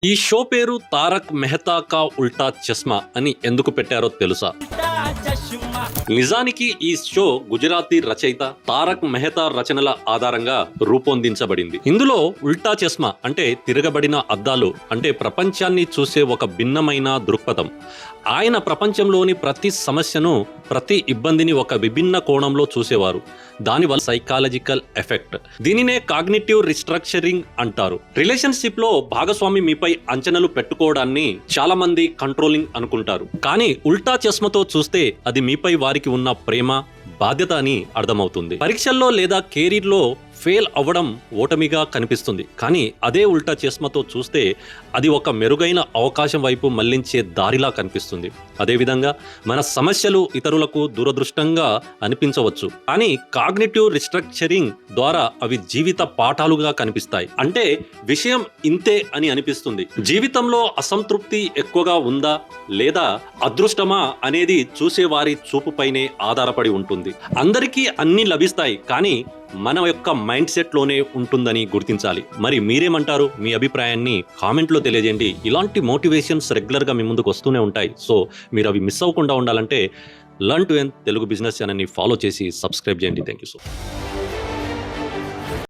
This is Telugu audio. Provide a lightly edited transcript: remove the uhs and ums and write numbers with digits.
ఈ షో పేరు 'తారక్ మెహతా కా ఉల్టా చష్మా' అని ఎందుకు పెట్టారో తెలుసా? నిజానికి ఈ షో గుజరాతీ రచయిత తారక్ మెహతా రచనల ఆధారంగా రూపొందించబడింది. ఇందులో ఉల్టా చష్మా అంటే తిరగబడిన అద్దాలు అంటే ప్రపంచాన్ని చూసే ఒక భిన్నమైన దృక్పథం. ఆయన ప్రపంచంలోని ప్రతి సమస్యను, ప్రతి ఇబ్బందిని ఒక విభిన్న కోణంలో చూసేవారు. దానివల్ల సైకాలజికల్ ఎఫెక్ట్. దీనినే కాగ్నిటివ్ రిస్ట్రక్చరింగ్ అంటారు. రిలేషన్షిప్ లో భాగస్వామి మీపై అంచనాలు పెట్టుకోవడాన్ని చాలా మంది కంట్రోలింగ్ అనుకుంటారు. కానీ ఉల్టా చష్మతో చూస్తే అది మీపై వారికి ఉన్న ప్రేమ, బాధ్యత అని అర్థమవుతుంది. పరీక్షల్లో లేదా కెరీర్లో ఫెయిల్ అవ్వడం ఓటమిగా కనిపిస్తుంది. కానీ అదే ఉల్టా చష్మతో చూస్తే అది ఒక మెరుగైన అవకాశం వైపు మళ్లించే దారిలా కనిపిస్తుంది. అదేవిధంగా మన సమస్యలు ఇతరులకు దురదృష్టంగా అనిపించవచ్చు, కానీ కాగ్నిటివ్ రిస్ట్రక్చరింగ్ ద్వారా అవి జీవిత పాఠాలుగా కనిపిస్తాయి. అంటే విషయం ఇంతే అని అనిపిస్తుంది. జీవితంలో అసంతృప్తి ఎక్కువగా ఉందా లేదా అదృష్టమా అనేది చూసేవారి చూపుపైనే ఆధారపడి ఉంటుంది. అందరికీ అన్నీ లభిస్తాయి, కానీ మన యొక్క మైండ్ సెట్ లోనే ఉంటుందని గుర్తించాలి. మరి మీరేమంటారు? మీ అభిప్రాయాన్ని కామెంట్లో తెలియజేయండి. ఇలాంటి మోటివేషన్స్ రెగ్యులర్ గా మీ ముందుకు వస్తూనే ఉంటాయి. సో మీరు అవి మిస్ అవ్వకుండా ఉండాలంటే learn to earn Telugu business ఛానల్ని ఫాలో చేసి సబ్స్క్రైబ్ చేయండి. Thank you so much.